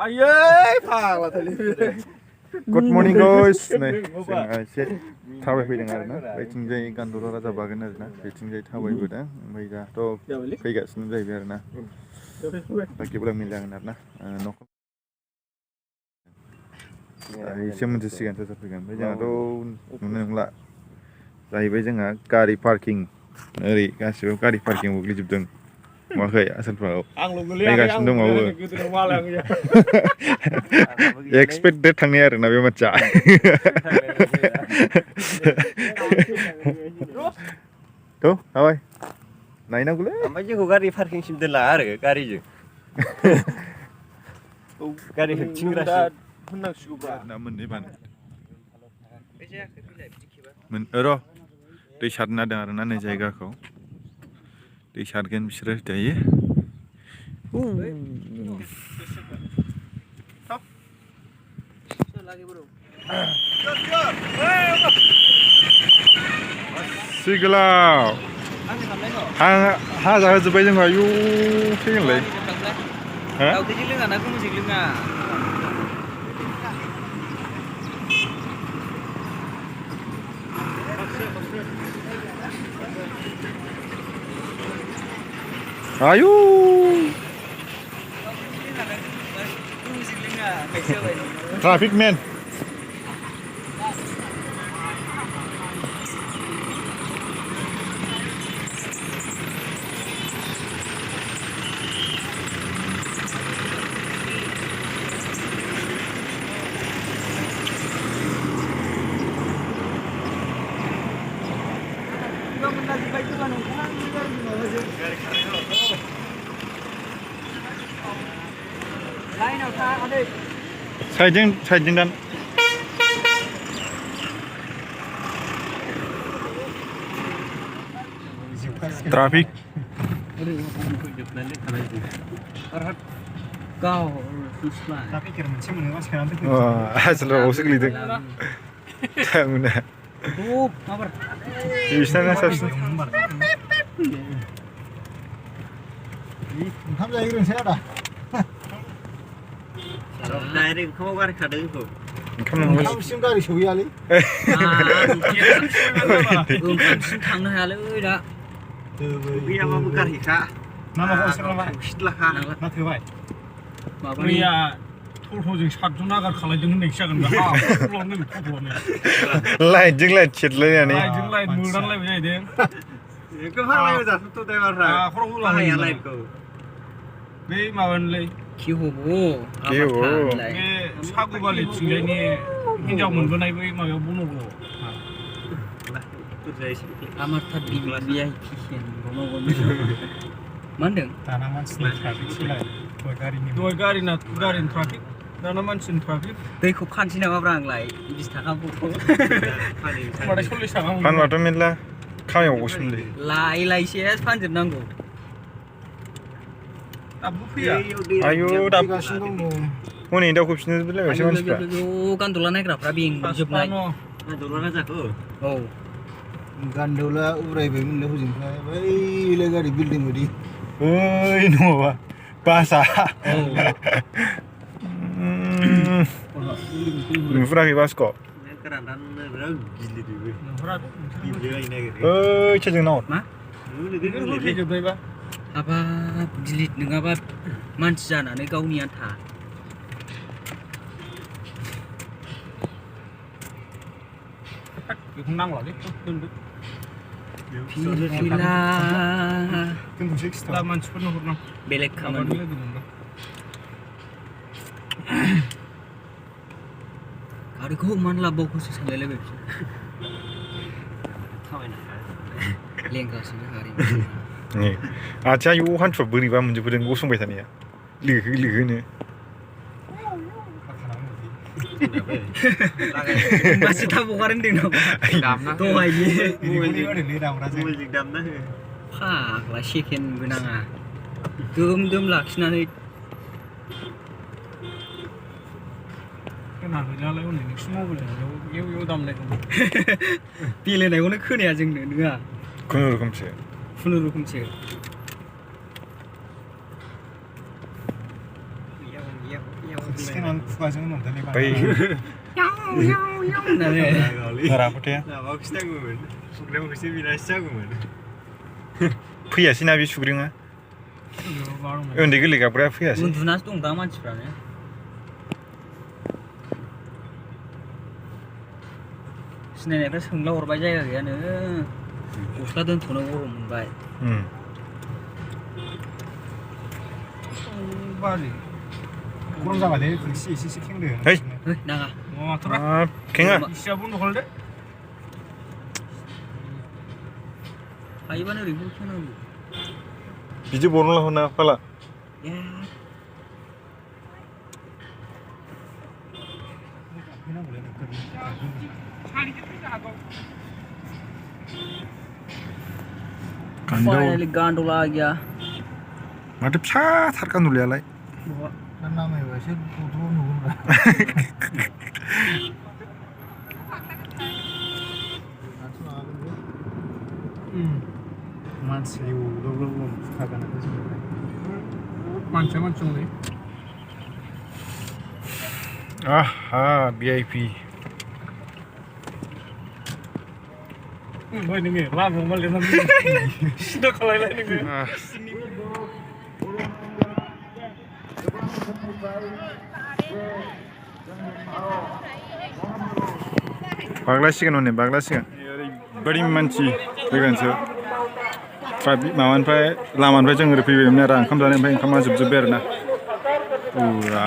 Ayy, फाग्ला थालि Good morning guys. नै जों एसे थाबायफैदों आरोना बैथिंजाय गान्दुला राजा बागान आरोना बैथिंजाय थाबायबोदों ओमफ्राय दाथ' फैगासिनो जाहैबाय आरोना बाखिबो मिलायगोन आरोना न'खर एसे मोनथिसिगोन सोर फैगोन ओमफ्राय जोंहाथ' नुनो नंला जाहैबाय जोंहा गारि पार्किं ओरै गासिबो गारि पार्किं गोग्लैजोबदों नुवाखै आसोलफ्राव फैगासिनो दंबावो एक्सपेक्टेड थांनाय आरोना बे मानसिया थ' हाबाय नायनांगौलै ओमफ्राय जोंखौ गारि पार्किंसिम दोनला आरो गारिजों गारि होथिंग्रासो होननांसिगौब्रा ना मोननैबानो र' दै सारना दों आरोना नै जायगाखौ दै सारगोन बिसोरो दायो सिगलाव हा जाहोजोब्बाय जोंहा आयु फैगोनलै दाउदैजों लोङा ना गुमुजों लोङा आयु ट्राफिक मेन साइडजों दान ट्राफिक आसोलावसो गोलैदों थांमोना बिसोरना साबसिन ओंखाम जाहैग्रोनोसै आदा डाइरेक्ट ओंखामाव गारि खादों जोंखौ ओंखामसिम गारि सहैयालै ओंखामसिम थांनो हायालै दा गैयाबाबो गारिखा सिथ्लाखा ना थोबाय मैया टट'जों 7 जन आगार खालायदों होननायसो जागोन बे लाइटजों लाइट सेरलायनानै लाइटजों लाइट मोदानलायबाय जाहैदों एकदम हालाय जाथ' ड्राइभारफ्रा आखराव बाहाया लाइटखौ बे माबानिलै किहबो बे सागुबालिथिंजायनि हिनजाव मोनबोनाय बै माबायाव बन'गौ आमारथार भिआइपि मा होनदों दाना मानसिनि ट्राफिक सोलाय दहाय गारिनि ट्राफिक दाना मानसिनि ट्राफिक दैखौ फानसै नामाब्रा आंलाय 20 थाखा बथल होनबाथाय 40 थाखा फानबाथ' मेरला खामायाव गसोमोनलै लायसे फानजोबनांगौ दाबो फैया आयु दाबगासिनो दङ हनै दावखोफिननो बिलायबायसो मानसिफ्रा गान्दुला नायग्राफ्रा बेंजोबनाय गान्दुला राजाखौ औ गान्दुला उरायबायमोनलै हजोंनिफ्राय बैलाय गारि बिल्डिं बायदि ओइ नङाबा बासआ नुहुराखै बासखौ ओइ सोरजों नाहर हाबाब गिलिद नङाबा मानसि जानानै गावनि आन्था बेखौ नांलालै दोनदो मानसिफोरनो हरनां बेलेग खामानि गारिखौ मानो लाबोबावखौसो सानलायलायबाय बिसोर लेंगासो गारि आथिया आयौ हान्थुआ बोरैबा मोनजोबबोदों गसंबाय थानाया लोगोनो मानसि थाब हगारनो होनदों नामा दहायनि फाग्ला सेकेन्डबो नाङा दोम लाखिनानै खोनाहैलालाय हनै नोंसोर मबाइल एव दामनायखौ गेलेनायखौनो खोनाया जोंनो नोङा खुनुरुखुमसो सिखोनानै खुगाजों मोनदोंलै बै होननानै राफोथाया माबाखौ खिथागौमोन सुग्रेमखौसो बिरादसो जागौमोन फैयासैना बे सुग्रेमा उन्दै गोरलै गाबग्राया फैयासै उन्दुनासो दं दा मानसिफ्रानो सिनायनायफ्रा सोंला हरबाय जायगा गैयानो गस्ला दोनथ'नो गरम मोनबाय बाजै गरम जाबालै एसे खेंदो है नाङा माथ'रा खेङा इसिया बन्द' खालामदो हायोबानो ओरैबो खेंनांगौ बिदि बरनला हरना फाला Finally gondola गया माथो फिसाथार गान्दुलायालाय नामायबा एसे दद्र' नुगोनब्रा मानसि एवदावब्ला खागोन मानसिया दंलै आहा VIP ओमफ्राय नोङो लामायाव मा लिरनानै सिदा खालायलाय नोङो बाग्लासिगोन हनै बाग्लासिगोन ओरैबायदि मानसि फैगोनसो ट्राफिक माबानिफ्राय लामानिफ्राय जों ओरै फैबायमोन आरो ओंखाम जानाय ओमफ्राय ओंखामा जोबजोब्बाय आरो ना फुरा